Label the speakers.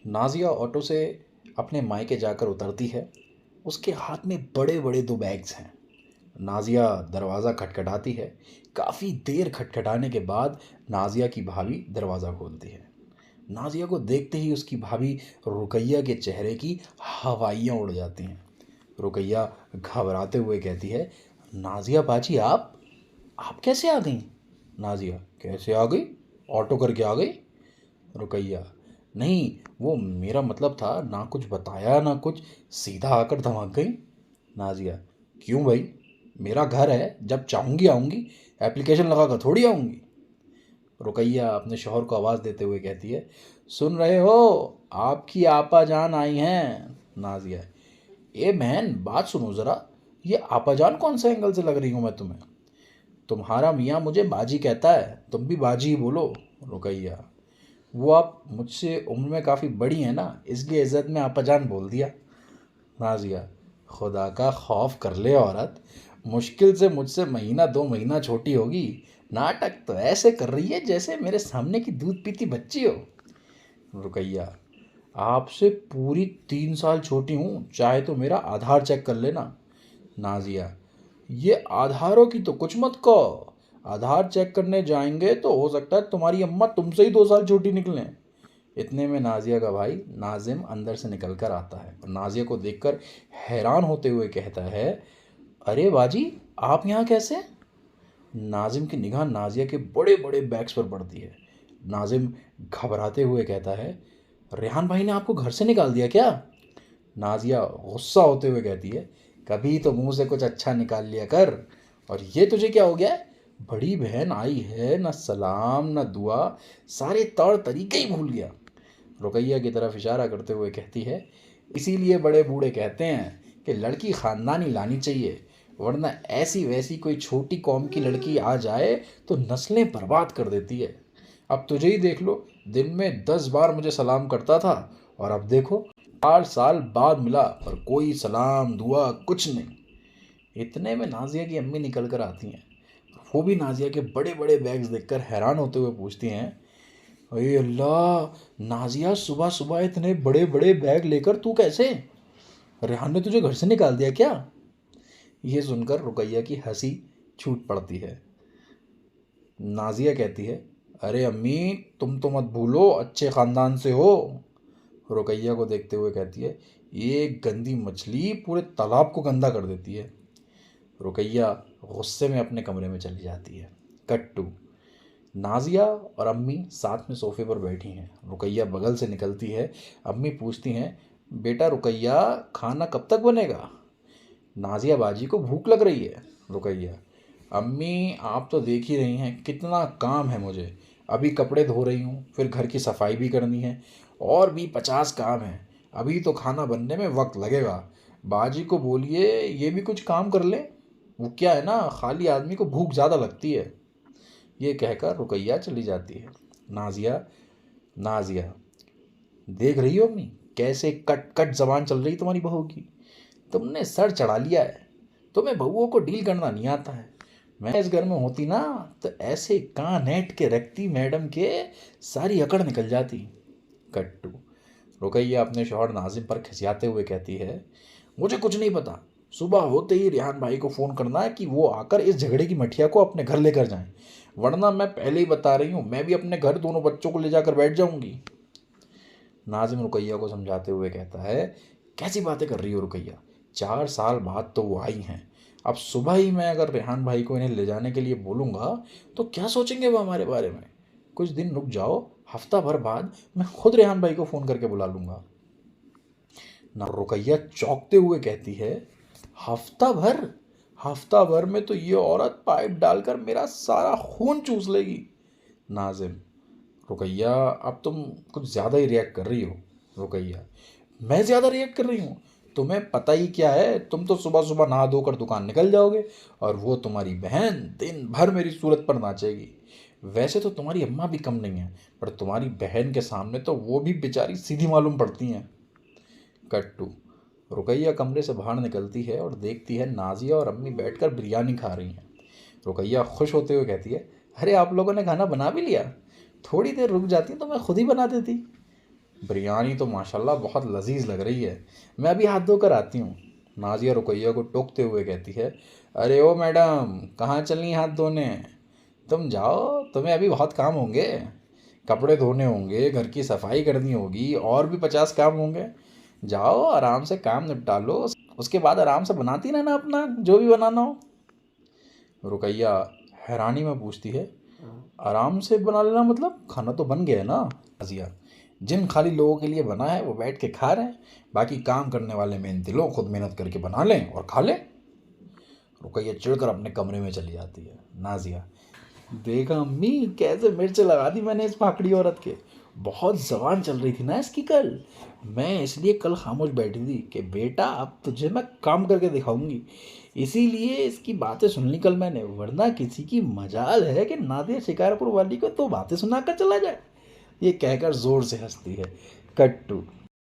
Speaker 1: Nazia auto से अपने मायके जाकर उतरती है। उसके हाथ में बड़े बड़े दो बैग्स हैं। नाजिया दरवाज़ा खटखटाती है। काफ़ी देर खटखटाने के बाद नाजिया की भाभी दरवाज़ा खोलती है। नाजिया को देखते ही उसकी भाभी रुकैया के चेहरे की हवाइयाँ उड़ जाती हैं। रुकैया घबराते हुए कहती है, नाजिया बाजी, आप कैसे आ गई? नाजिया, कैसे आ गई? ऑटो करके आ गई? रुकैया, नहीं, वो मेरा मतलब था, ना कुछ बताया ना कुछ, सीधा आकर धमक गई। नाजिया, क्यों भाई? मेरा घर है, जब चाहूँगी आऊँगी, एप्लीकेशन लगा कर थोड़ी आऊँगी। रुकैया अपने शौहर को आवाज़ देते हुए कहती है, सुन रहे हो, आपकी आपा जान आई हैं। नाजिया, ए बहन, बात सुनो ज़रा, ये आपा जान कौन से एंगल से लग रही हूँ मैं तुम्हें? तुम्हारा मियाँ मुझे बाजी कहता है, तुम भी बाजी ही बोलो। रुकैया, वो आप मुझसे उम्र में काफ़ी बड़ी हैं ना, इसलिए इज़्ज़त में आपा जान बोल दिया। नाजिया, खुदा का खौफ कर ले औरत, मुश्किल से मुझसे महीना दो महीना छोटी होगी, नाटक तो ऐसे कर रही है जैसे मेरे सामने की दूध पीती बच्ची हो। रुकैया, आपसे पूरी 3 साल छोटी हूँ, चाहे तो मेरा आधार चेक कर लेना। नाजिया, ये आधारों की तो कुछ मत कहो, आधार चेक करने जाएंगे तो हो सकता है तुम्हारी अम्मा तुमसे ही 2 साल छोटी निकलें। इतने में नाजिया का भाई नाजिम अंदर से निकल कर आता है और नाजिया को देखकर हैरान होते हुए कहता है, अरे बाजी, आप यहाँ कैसे? नाजिम की निगाह नाजिया के बड़े बड़े बैग्स पर पड़ती है। नाजिम घबराते हुए कहता है, रेहान भाई ने आपको घर से निकाल दिया क्या? नाजिया गुस्सा होते हुए कहती है, कभी तो मुंह से कुछ अच्छा निकाल लिया कर, और ये तुझे क्या हो गया है? बड़ी बहन आई है, न सलाम न दुआ, सारे तौर तरीके ही भूल गया। रुकैया की तरफ इशारा करते हुए कहती है, इसीलिए बड़े बूढ़े कहते हैं कि लड़की ख़ानदानी लानी चाहिए, वरना ऐसी वैसी कोई छोटी कौम की लड़की आ जाए तो नस्लें बर्बाद कर देती है। अब तुझे ही देख लो, दिन में 10 बार मुझे सलाम करता था, और अब देखो 4 साल बाद मिला और कोई सलाम दुआ कुछ नहीं। इतने में नाजिया की अम्मी निकल कर आती हैं। वो भी नाजिया के बड़े बड़े बैग्स देखकर हैरान होते हुए पूछती हैं, अरे अल्लाह, नाजिया, सुबह सुबह इतने बड़े बड़े बैग लेकर तू कैसे? रेहान ने तुझे घर से निकाल दिया क्या? ये सुनकर रुकैया की हंसी छूट पड़ती है। नाजिया कहती है, अरे अम्मी, तुम तो मत भूलो अच्छे ख़ानदान से हो। रुकैया को देखते हुए कहती है, ये गंदी मछली पूरे तालाब को गंदा कर देती है। रुकैया गुस्से में अपने कमरे में चली जाती है। कट्टू, नाजिया और अम्मी साथ में सोफे पर बैठी हैं। रुकैया बगल से निकलती है। अम्मी पूछती हैं, बेटा रुकैया, खाना कब तक बनेगा? नाजिया बाजी को भूख लग रही है। रुकैया, अम्मी आप तो देख ही रही हैं कितना काम है मुझे, अभी कपड़े धो रही हूँ, फिर घर की सफाई भी करनी है, और भी 50 काम हैं, अभी तो खाना बनने में वक्त लगेगा। बाजी को बोलिए ये भी कुछ काम कर ले, वो क्या है ना, खाली आदमी को भूख ज़्यादा लगती है। ये कहकर रुकैया चली जाती है। नाजिया, नाजिया, देख रही हो अम्मी, कैसे कट कट जबान चल रही तुम्हारी बहू की? तुमने सर चढ़ा लिया है, तुम्हें बहुओं को डील करना नहीं आता है। मैं इस घर में होती ना, तो ऐसे कान ऐंठ के रखती मैडम के, सारी अकड़ निकल जाती। कट्टू, रुकैया अपने शौहर नाजिम पर खिसियाते हुए कहती है, मुझे कुछ नहीं पता, सुबह होते ही रेहान भाई को फ़ोन करना है कि वो आकर इस झगड़े की मठिया को अपने घर लेकर जाएं, वरना मैं पहले ही बता रही हूँ, मैं भी अपने घर दोनों बच्चों को ले जाकर बैठ जाऊंगी। नाजिम रुकैया को समझाते हुए कहता है, कैसी बातें कर रही हो रुकैया, 4 साल बाद तो वो आई हैं, अब सुबह ही मैं अगर रेहान भाई को इन्हें ले जाने के लिए बोलूँगा तो क्या सोचेंगे वो हमारे बारे में? कुछ दिन रुक जाओ, हफ्ता भर बाद मैं खुद रेहान भाई को फ़ोन करके बुला लूँगा। ना रुकैया चौंकते हुए कहती है, हफ्ता भर? हफ्ता भर में तो ये औरत पाइप डालकर मेरा सारा खून चूस लेगी। नाजिम, रुकैया, अब तुम कुछ ज़्यादा ही रिएक्ट कर रही हो। रुकैया, मैं ज़्यादा रिएक्ट कर रही हूँ? तुम्हें पता ही क्या है, तुम तो सुबह सुबह नहा धोकर दुकान निकल जाओगे, और वो तुम्हारी बहन दिन भर मेरी सूरत पर नाचेगी। वैसे तो तुम्हारी अम्मा भी कम नहीं है, पर तुम्हारी बहन के सामने तो वो भी बेचारी सीधी मालूम पड़ती हैं। कट्टू, रुकैया कमरे से बाहर निकलती है और देखती है नाजिया और अम्मी बैठकर बिरयानी खा रही हैं। रुकैया खुश होते हुए कहती है, अरे आप लोगों ने खाना बना भी लिया, थोड़ी देर रुक जाती तो मैं खुद ही बना देती। बिरयानी तो माशाल्लाह बहुत लजीज लग रही है, मैं अभी हाथ धोकर आती हूँ। नाजिया रुकैया को टोकते हुए कहती है, अरे ओ मैडम, कहाँ चलनी हाथ धोने? तुम जाओ, तुम्हें अभी बहुत काम होंगे। कपड़े धोने होंगे, घर की सफाई करनी होगी, और भी 50 काम होंगे। जाओ आराम से काम निपटा लो, उसके बाद आराम से बनाती रहना अपना जो भी बनाना हो। रुकैया हैरानी में पूछती है, आराम से बना लेना मतलब खाना तो बन गया है ना? नाजिया, जिन खाली लोगों के लिए बना है वो बैठ के खा रहे हैं, बाकी काम करने वाले मेहनती लोग खुद मेहनत करके बना लें और खा लें। रुकैया चिढ़कर अपने कमरे में चली जाती है। नाजिया, देखा अम्मी कैसे मिर्च लगा दी मैंने इस पाकड़ी औरत के। बहुत जबान चल रही थी ना इसकी कल, मैं इसलिए कल खामोश बैठी थी कि बेटा अब तुझे मैं काम करके दिखाऊंगी। इसीलिए इसकी बातें सुन ली कल मैंने, वरना किसी की मजाल है कि नादिया शिकारपुर वाली को तो बातें सुनाकर चला जाए। ये कहकर जोर से हंसती है। Cut to